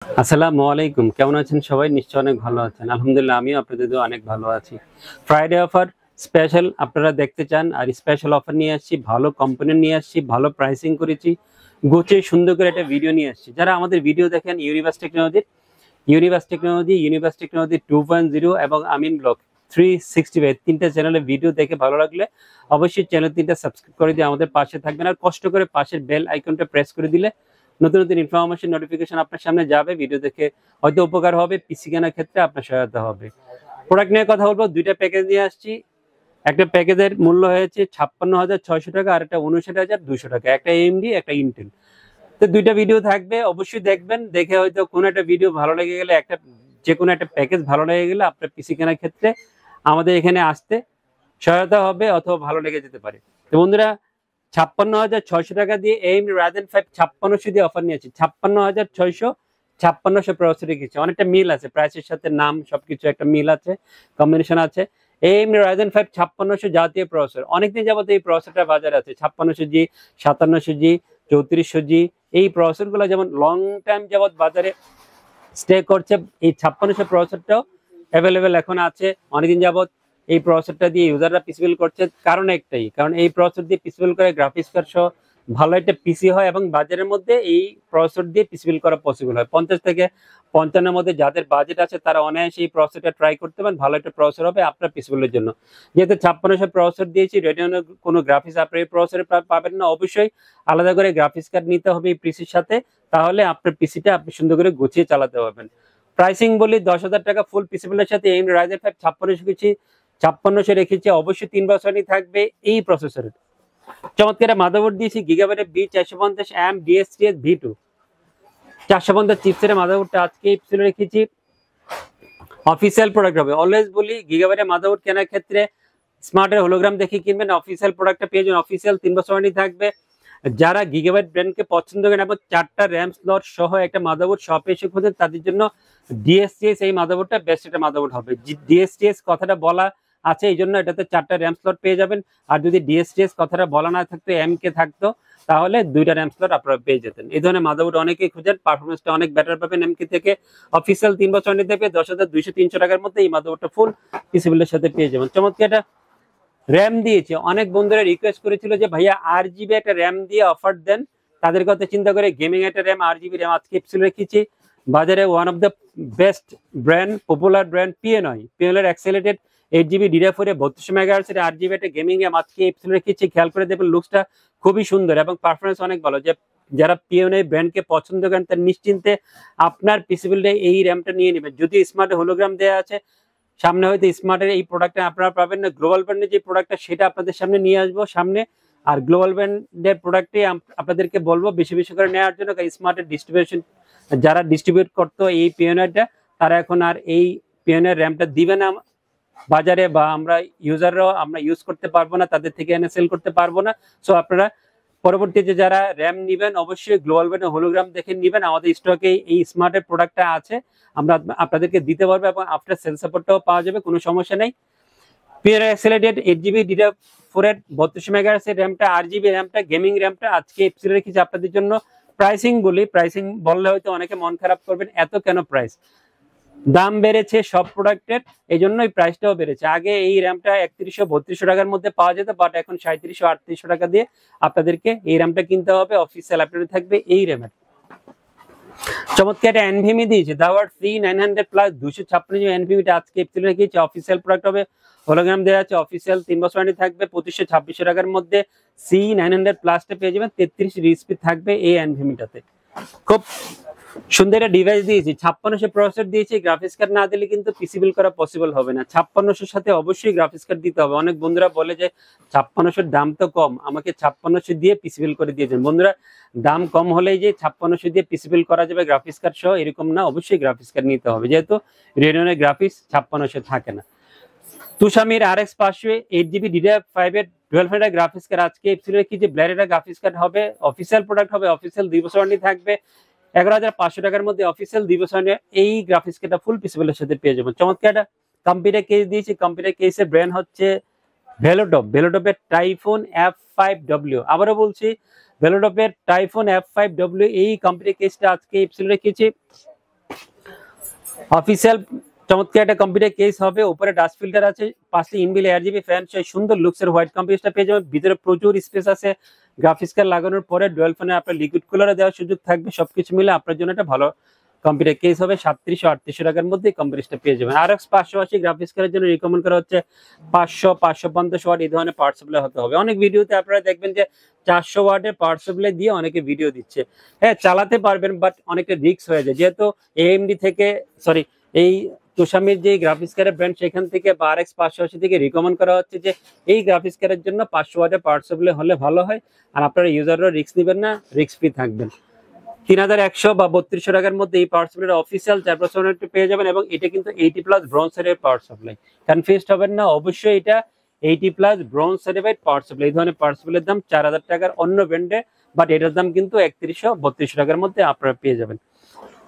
আসসালামু আলাইকুম, কেমন আছেন সবাই? নিশ্চয়ই অনেক ভালো আছেন। আলহামদুলিল্লাহ, আমিও আপনাদের দোয়ায় অনেক ভালো আছি। ফ্রাইডে অফার স্পেশাল আপনারা দেখতে চান, আর স্পেশাল অফার নিয়ে আসছি, ভালো কোম্পানি নিয়ে আসছি, ভালো প্রাইসিং করেছি, গুছিয়ে সুন্দর করে একটা ভিডিও নিয়ে আসছি। যারা আমাদের ভিডিও দেখেন ইউনিভার্স টেকনোলজি 2.0 এবং আমিন ব্লগ 365 তিনটা চ্যানেলে ভিডিও দেখে ভালো লাগলে অবশ্যই চ্যানেল তিনটা সাবস্ক্রাইব করে দিয়ে আমাদের পাশে থাকবেন, আর কষ্ট করে পাশের বেল আইকনটা প্রেস করে দিলে নতুন নতুন ইনফরমেশন নোটিফিকেশন আপনার সামনে যাবে। ভিডিও দেখে হয়তো উপকার হবে, পিসি কেনার ক্ষেত্রে আপনার সহায়তা হবে। প্রোডাক্ট নিয়ে কথা বলবো, দুইটা প্যাকেজ নিয়ে আসছি। একটা প্যাকেজের মূল্য হয়েছে 56,600 টাকা, আর একটা 59,200 টাকা, একটা এএমডি একটা ইন্টেল। তো দুইটা ভিডিও থাকবে, অবশ্যই দেখবেন। দেখে হয়তো কোনো একটা ভিডিও ভালো লেগে গেলে, যে কোনো একটা প্যাকেজ ভালো লেগে গেলে আপনার পিসি কেনার ক্ষেত্রে আমাদের এখানে আসতে সহায়তা হবে, অথবা ভালো লেগে যেতে পারে। তো বন্ধুরা, 56,600 টাকা দিয়ে AMD Ryzen 5 5600 দিয়ে অফার নিয়েছি। 56,600 5600 প্রসেসর রেখেছি, অনেকটা মিল আছে প্রাইসের সাথে, নাম সবকিছু একটা মিল আছে, কম্বিনেশন আছে। AMD Ryzen 5 5600 জাতীয় প্রসেসর, অনেকদিন যাবত এই প্রসেসরটা বাজারে আছে। 5600G, 5700G, 3400G, এই প্রসেসরগুলো যেমন লং টাইম যাবত বাজারে স্টে করছে, এই 5600 প্রসেসরটাও অ্যাভেলেবেল এখন আছে অনেকদিন যাবত। এই প্রসেসরটা দিয়ে ইউজাররা পিসি বিল্ড করছে, কারণ একটাই, কারণ এই প্রসেসর দিয়ে পিসি বিল্ড করে গ্রাফিক্স কার্ড সহ ভালো একটা পিসি হয়, এবং বাজারের মধ্যে এই প্রসেসর দিয়ে পিসি বিল্ড করা পসিবল হয়। 50 থেকে 55 মধ্যে যাদের বাজেট আছে তারা অনায়াসে এই প্রসেসরটা ট্রাই করতে পারেন, ভালো একটা প্রসেসর হবে আপনার পিসি বিল্ডের জন্য। যেহেতু 5600 প্রসেসর দিয়েছি, রেডিয়নের কোনো গ্রাফিক্স আপনার এই প্রসেসরে পাবেন না। অবশ্যই আলাদা করে গ্রাফিক্স কার্ড নিতে হবে এই পিসির সাথে, তাহলে আপনার পিসিটা আপনি সুন্দর করে গুছিয়ে চালাতে পারবেন। প্রাইসিং বলি, 10,000 টাকা ফুল পিসি বিল্ডের সাথে AMD Ryzen 5 5600 রেখেছি। অবশ্যই 3 বছরই থাকবে এই প্রসেসরের। চমৎকার মাদারবোর্ড দিয়েছি, গিগাবাইটের B450M DSTS V2 450 চিপসের মাদারবোর্ডটা আজকে এপিসোডে রেখেছি। অফিসিয়াল প্রোডাক্ট হবে, অলওয়েজ বলি গিগাবাইটের মাদারবোর্ড কেনার ক্ষেত্রে স্মার্টের হোলোগ্রাম দেখে কিনবেন, অফিসিয়াল প্রোডাক্টটা পেয়ে যাবেন। অফিসিয়াল 3 বছর ওয়ারেন্টি থাকবে। যারা গিগাবাইট ব্র্যান্ডকে পছন্দ করেন এবং 4টা র্যাম স্লট সহ একটা মাদারবোর্ড শপে এসে খোঁজেন, তাদের জন্য ডিএসটিএস এই মাদারবোর্ডটা বেস্ট একটা মাদারবোর্ড হবে। ডিএসটিএস কথাটা বলা আছে, এই জন্য এটাতে 4টা র্যাম স্লট পেয়ে যাবেন। আর যদি ডিএসটিএস কথাটা বলা না থাকতো, এমকে থাকতো, তাহলে 2টা র্যাম স্লট আপনারা পেয়ে যেতেন। এই ধরনের মাদারবোর্ড অনেকেই খুঁজেন, পারফরমেন্সটা অনেক বেটার পাবেন এমকে থেকে। অফিসিয়াল 3 বছর ওয়ারেন্টি দেবে, 10,200-300 টাকার মধ্যে এই মাদারবোর্ডটা ফুল পিসি বিল্ডের সাথে পেয়ে যাবেন। চমৎকার একটা র্যাম দিয়েছে। অনেক বন্ধুরা রিকোয়েস্ট করেছিল যে ভাইয়া RGB একটা র্যাম দিয়ে অফার দেন, তাদের কথা চিন্তা করে গেমিং একটা র্যাম, RGB র্যাম আজকে এপিসোড রেখেছি। বাজারে one of the best brand, popular brand PNY accelerated 8GB DDR4 32 megahertz এর RGB একটা গেমিং র্যাম আজকে এপিসোড রেখেছি। খেয়াল করে দেখবেন, লুকসটা খুবই সুন্দর এবং পারফরমেন্স অনেক ভালো। যে যারা পিএনআই ব্র্যান্ডকে পছন্দ করেন তার নিশ্চিন্তে আপনার পিসি বিল্ডে এই র্যামটা নিয়ে নেবেন। যদি স্মার্ট হোলোগ্রাম দেওয়া আছে সামনে, হয়তো স্মার্টের এই প্রোডাক্টটা আপনারা পাবেন না, গ্লোবাল ব্র্যান্ডের যে প্রোডাক্টটা সেটা আপনাদের সামনে নিয়ে আসবো সামনে। আর গ্লোবাল ব্র্যান্ডের প্রোডাক্টে আপনাদেরকে বলবো বেশি বেশি করে নেওয়ার জন্য, কারণ স্মার্টের ডিস্ট্রিবিউশন যারা ডিস্ট্রিবিউট করতো এই পিওনারটা, তারা এখন আর এই পিওনার র্যামটা দিবে না বাজারে, বা আমরা ইউজাররাও আমরা ইউজ করতে পারবো না, তাদের থেকে এনে সেল করতে পারবো না। সো আপনারা পরবর্তীতে যারা র্যাম নেবেন অবশ্যই গ্লোবাল ব্র্যান্ডের হোলোগ্রাম দেখে নেবেন। আমাদের স্টকে এই স্মার্টের প্রোডাক্টটা আছে, আমরা আপনাদেরকে দিতে পারবো এবং আফটার সেল সাপোর্টটাও পাওয়া যাবে, কোনো সমস্যা নেই। পিএনআই অ্যাক্সেলেটেড 8GB DDR4 এর 32 মেগাহার্টজ এর র্যামটা, RGB র্যামটা, গেমিং র্যামটা আজকে এপিসোডে রেখেছি আপনাদের জন্য। প্রাইসিং বলি, প্রাইসিং বললে হয়তো অনেকে মন খারাপ করবেন, এত কেন প্রাইস? দাম বেড়েছে সব প্রোডাক্টের, এই জন্যই প্রাইসটাও বেড়েছে। আগে এই র্যামটা 3100-3200 টাকার মধ্যে পাওয়া যেত, বাট এখন 3700-3800 টাকা দিয়ে আপনাদেরকে এই র্যামটা কিনতে হবে। অফিসিয়াল আপডেট থাকবে এই র্যামের। চমৎকার একটা এনভিএমই দিয়েছে, দাওয়ার ফ্রি 900 প্লাস 256 এনভিএমিটা আজকে এপিসোডে রেখেছি। অফিসিয়াল প্রোডাক্ট হবে, হোলোগ্রাম দেওয়া আছে। অফিসিয়াল 3 বছর ওয়ারেন্টি থাকবে, 2500-2600 টাকার মধ্যে C900 প্লাসটা পেয়ে যাবেন। 33 রিস্পি থাকবে এই এনভিএমিটাতে। খুব সুন্দর একটা ডিভাইস দিয়েছি, 5600 প্রসেসর দিয়েছি। গ্রাফিক্স কার্ড না দিলে কিন্তু পিসি বিল্ড করা পসিবল হবে না। 5600 সাথে অবশ্যই গ্রাফিক্স কার্ড দিতে হবে। অনেক বন্ধুরা বলে যে 5600 দাম তো কম, আমাকে 5600 দিয়ে পিসি বিল্ড করে দিয়েছেন। বন্ধুরা, দাম কম হলেই যে 5600 দিয়ে পিসি বিল্ড করা যাবে গ্রাফিক্স কার্ড সহ, এরকম না। অবশ্যই গ্রাফিক্স কার্ড নিতে হবে, যেহেতু রেডিয়নের গ্রাফিক্স 5600 থাকে না। তুষামির RX 500 8GB DDR5 এর 12 গ্রাফিক্স কার্ড আজকে এপিসোডে কি যে ব্ল্যারের গ্রাফিক্স কার্ড হবে, অফিসিয়াল প্রোডাক্ট হবে। অফিসিয়াল 2 বছর ওয়ারেন্টি থাকবে। 11,500 টাকার মধ্যে অফিসিয়াল 2 বছর এই গ্রাফিক্স কার্ডটা ফুল পিসি বিল্ডের সাথে পেয়ে যাবেন। চমৎকার একটা কম্পিউটার কেস দিয়েছি। কম্পিউটার কেসের ব্র্যান্ড হচ্ছে ভেলোটপের টাইফুন F5W। আবারও বলছি, ভেলোটপের টাইফুন F5W এই কম্পিউটার কেসটা আজকে এপিসোডে রেখেছি। অফিসিয়াল চমৎকার একটা কম্পিউটার কেস হবে, উপরে ডাস্ট ফিল্টার আছে, পাশে ইনবিল আরজিবি ফ্যান, সেই সুন্দর লুকসের হোয়াইট কম্পিউটারটা পেয়ে যাবেন। ভিতরে প্রচুর স্পেস আছে, গ্রাফিক্স কার্ড লাগানোর পরে ডুয়াল ফ্যানে আপনার লিকুইড কুলারে দেওয়ার সুযোগ থাকবে। সবকিছু মিলে আপনার জন্য একটা ভালো কম্পিউটার কেস হবে। 3700-3800 টাকার মধ্যে কম্পিউটারটা পেয়ে যাবেন। RX 580 গ্রাফিক্স কার্ডের জন্য রিকমেন্ড করা হচ্ছে 500-550 ওয়াট এই ধরনের পাওয়ার সাপ্লাই হতে হবে। অনেক ভিডিওতে আপনারা দেখবেন যে 400 ওয়াটের পাওয়ার সাপ্লাই দিয়ে অনেকে ভিডিও দিচ্ছে। হ্যাঁ, চালাতে পারবেন, বাট অনেকটা রিস্ক হয়ে যায়, যেহেতু AMD থেকে এই তোশামির যে গ্রাফিক্স কার্ডের ব্র্যান্ড, সেখান থেকে বা RX 580 থেকে রিকমেন্ড করা হচ্ছে যে এই গ্রাফিক্স কার্ডের জন্য 500 ওয়াটের পাওয়ার সাপ্লাই হলে ভালো হয়, আর আপনারা ইউজাররা রিস্ক নেবেন না, রিস্ক ফ্রি থাকবেন। 3100 বা 3200 টাকার মধ্যে এই পাওয়ার সাপ্লাই অফিসিয়াল 4 বছরের পেয়ে যাবেন, এবং এটা কিন্তু 80+ bronze certified power supply. Confused হবেন না, অবশ্যই এটা 80+ ব্রোঞ্জ সার্টিফাইড পাওয়ার সাপ্লাই। এই ধরনের পাওয়ার সাপ্লাইয়ের দাম 4000 টাকার অন্য ব্র্যান্ডে, বাট এটার দাম কিন্তু 3100-3200 টাকার মধ্যে আপনারা পেয়ে যাবেন।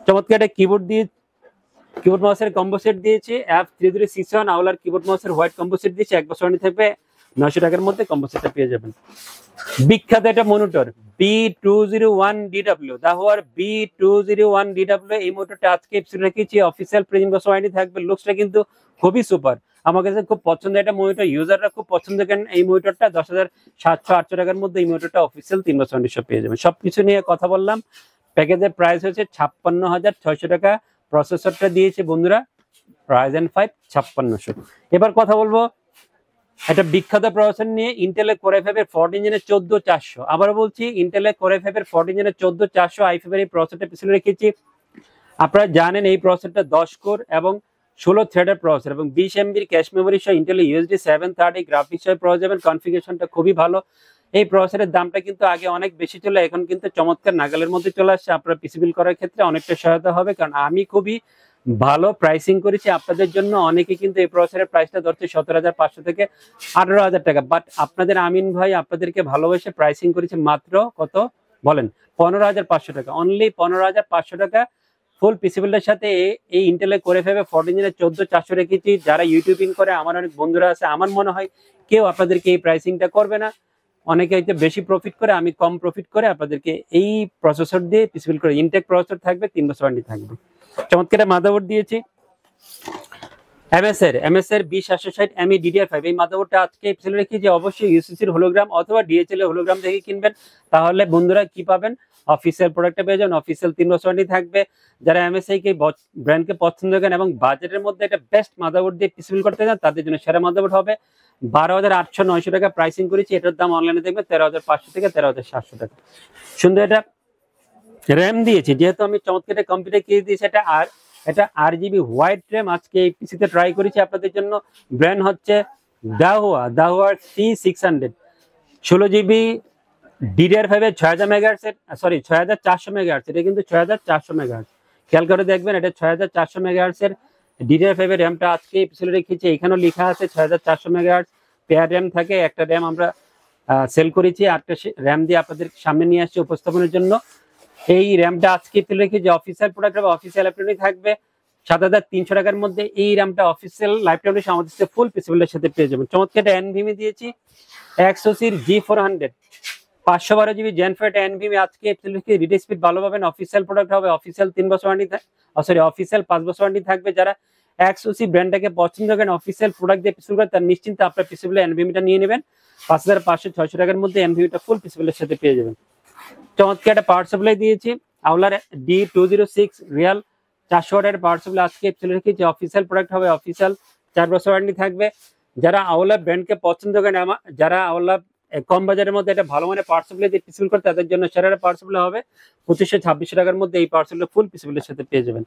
চমৎকার একটা কিবোর্ড মাউসের কম্বো সেট দিয়েছি, F3361 আউলার কিবোর্ড মাউসের হোয়াইট কম্বো সেট দিয়েছি, 1 বছর থাকবে 900 টাকার মধ্যে কম্বো সেটটা পেয়ে যাবেন। বিখ্যাত একটা মনিটর B201DW, দাহুয়ার B201DW, এই মনিটরটা আজকে এপিসোডে রেখেছি। অফিসিয়াল প্রেজেন্ট বছর ওয়ারেন্টি থাকবে। লুকসটা কিন্তু খুবই সুপার, আমার কাছে খুব পছন্দের একটা মনিটর, ইউজাররা খুব পছন্দ করেন এই মনিটরটা। 10,700-800 টাকার মধ্যে এই মনিটরটা অফিসিয়াল 3 বছর ওয়ারেন্টি পেয়ে যাবেন। সবকিছু নিয়ে কথা বললাম। প্যাকেজের প্রাইস হচ্ছে 56,600 টাকা। প্রসেসরটা দিয়েছে বন্ধুরা Ryzen 5 5600। এবার কথা বলবো একটা বিখ্যাত প্রসেসর নিয়ে, ইন্টেলের কোর i5 এর 14 জেনের 14400। আবার বলছি, ইন্টেলের কোর i5 এর 14 জেনের 14400 i5 এর এই প্রসেসরটা পিছনে রেখেছি। আপনারা জানেন এই প্রসেসরটা 10 কোর এবং 16 থ্রেডের প্রসেসর এবং 20 MB ক্যাশ মেমোরি সহ ইন্টেল USD 730 গ্রাফিক্স সহ পাওয়া যাবেন। কনফিগারেশনটা খুবই ভালো। এই প্রসেসরের দামটা কিন্তু আগে অনেক বেশি ছিল, এখন কিন্তু চমৎকার নাগালের মধ্যে চলে আসছে। আপনারা পিসি বিল করার ক্ষেত্রে অনেকটা সহায়তা হবে, কারণ আমি খুবই ভালো প্রাইসিং করেছি আপনাদের জন্য। অনেকে কিন্তু এই প্রসেসরের প্রাইসটা ধরছে 17,500 থেকে 18,000 টাকা, বাট আপনাদের আমিন ভাই আপনাদেরকে ভালোবেসে প্রাইসিং করেছে মাত্র কত বলেন, 15,500 টাকা। অনলি 15,500 টাকা ফুল পিসি বিল্ডের সাথে এই ইন্টেলে করে ফেবে 14 জেনের 14400 রেখেছি। যারা ইউটিউবিং করে, আমার অনেক বন্ধুরা আছে, আমার মনে হয় কেউ আপনাদেরকে এই প্রাইসিংটা করবে না। অনেকে হয়তো বেশি প্রফিট করে, আমি কম প্রফিট করে আপনাদেরকে এই প্রসেসর দিয়ে পিসি বিল্ড করে। ইনটেক প্রসেসর থাকবে, 3 বছর ওয়ারেন্টি থাকবে। চমৎকার মাদারবোর্ড দিয়েছি MSR 20760 ME DDR5। এই মাদারবোর্ডটা আজকে এপিসোডে রেখেছি যে অবশ্যই ইউসিসির হোলোগ্রাম অথবা DHL এর হোলোগ্রাম দেখে কিনবেন, তাহলে বন্ধুরা কি পাবেন, অফিসিয়াল প্রোডাক্টটা পেয়ে যাবেন। অফিসিয়াল 3 বছর ওয়ারেন্টি থাকবে। যারা MSI কে ব্র্যান্ডকে পছন্দ করেন এবং বাজেটের মধ্যে একটা বেস্ট মাদারবোর্ড দিয়ে পিসি বিল্ড করতে চান, তাদের জন্য সেরা মাদারবোর্ড হবে। 12,800-900 টাকা প্রাইসিং করেছি। এটার দাম অনলাইনে দেখবেন 13,500 থেকে 13,700 টাকা। সুন্দর এটা র্যাম দিয়েছি, যেহেতু আমি চমৎকার একটা কম্পিউটার কিনে দিয়েছি। এটা RGB হোয়াইট র্যাম আজকে এই পিসিতে ট্রাই করেছি আপনাদের জন্য। ব্র্যান্ড হচ্ছে দাহুয়ার C600, 16GB DDR5 এর 6000 মেগাহার্টজ, 6400 মেগাহার্টজ। এটা কিন্তু 6400 মেগাহার্টজ, খেয়াল করে দেখবেন। এটা 6400 মেগাহার্টজ এর DDR5 এর র্যামটা আজকে পিছনে রেখেছি। এখানেও লেখা আছে 6400 মেগাহার্টজ পেয়ার র্যাম থাকে। একটা র্যাম আমরা সেল করেছি, 8টা র্যাম দিয়ে আপনাদের সামনে নিয়ে আসছি উপস্থাপনের জন্য। এই র্যামটা আজকে তুলে রেখে যে অফিসিয়াল প্রোডাক্ট হবে, অফিসিয়াল অ্যাপ্লিকেশন থাকবে 7,300 টাকার মধ্যে। এই র্যামটা অফিসিয়াল লাইফ টাইম আমাদের সাথে ফুল পিসিবিলের সাথে পেয়ে যাবেন। চমৎকার একটা NVMe দিয়েছি, Exosir G400 512GB Gen 5 NVMe আজকে রিড স্পিড ভালো পাবেন। অফিসিয়াল প্রোডাক্ট হবে, অফিসিয়াল 3 বছর ওয়ারেন্টি অফিসিয়াল 5 বছর ওয়ারেন্টি থাকবে। যারা Exosir ব্র্যান্ডটাকে পছন্দ করেন, অফিসিয়াল প্রোডাক্ট দিয়ে পিসিবল করেন, তার নিশ্চিন্তে আপনার পিসিবিলে NVMe-টা নিয়ে নেবেন। 5,500-600 টাকার মধ্যে NVMe-টা ফুল পিসিবিলের সাথে পেয়ে যাবেন। চমৎকার একটা পাওয়ার সাপ্লাই দিয়েছি, আউলার D206 রিয়াল 400 ওয়াটের পাওয়ার সাপ্লাই আজকে চলে রেখেছি। অফিসিয়াল প্রোডাক্ট হবে, অফিসিয়াল 4 বছর ওয়ারেন্টি থাকবে। যারা আউলা ব্র্যান্ডকে পছন্দ করেন, যারা আউলা কম বাজারের মধ্যে এটা ভালো মানে পাওয়ার সাপ্লাই দিয়ে পিসিবল করে, তাদের জন্য সেরা পাওয়ার সাপ্লাই হবে। 2500-2600 টাকার মধ্যে এই পাওয়ার সাপ্লাই ফুল পিসিবিলের সাথে পেয়ে যাবেন।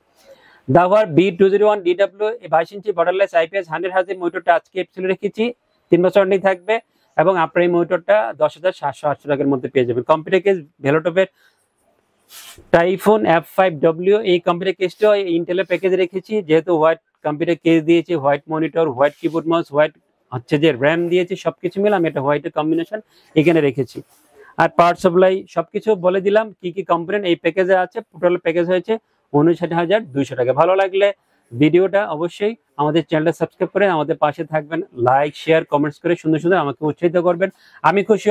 দাহুয়ার B201DW 22 ইঞ্চি বর্ডারলেস IPS 100Hz মনিটরটা আজকে চলে রেখেছি, 3 বছর ওয়ারেন্টি থাকবে। এবং আপনার এই মনিটরটা 10,700-800 টাকার মধ্যে পেয়ে যাবেন। কম্পিউটার কেস ভেলোটপের টাইফুন F5W, এই কম্পিউটার কেসটা ইন্টেলের প্যাকেজে রেখেছি। যেহেতু হোয়াইট কম্পিউটার কেস দিয়েছি, white monitor, white keyboard mouse, white হচ্ছে যে র্যাম দিয়েছি, সবকিছু মিলে আমি একটা হোয়াইটের কম্বিনেশন এখানে রেখেছি। আর পাওয়ার সাপ্লাই সবকিছু বলে দিলাম কি কি কম্পোনেন্ট এই প্যাকেজে আছে। টোটাল প্যাকেজ হয়েছে 59,200 টাকা। ভালো লাগলে ভিডিওটা অবশ্যই আমাদের চ্যানেলটা সাবস্ক্রাইব করে আমাদের পাশে থাকবেন। লাইক, শেয়ার, কমেন্টস করে সুন্দর সুন্দর আমাকে উৎসাহিত করবেন। আমি খুশি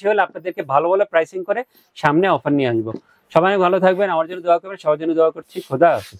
হলে আপনাদেরকে ভালো ভালো প্রাইসিং করে সামনে অফার নিয়ে আসবো। সবাই ভালো থাকবেন, আমার জন্য দোয়া করবেন, সবার জন্য দোয়া করছি। খোদা হাফেজ।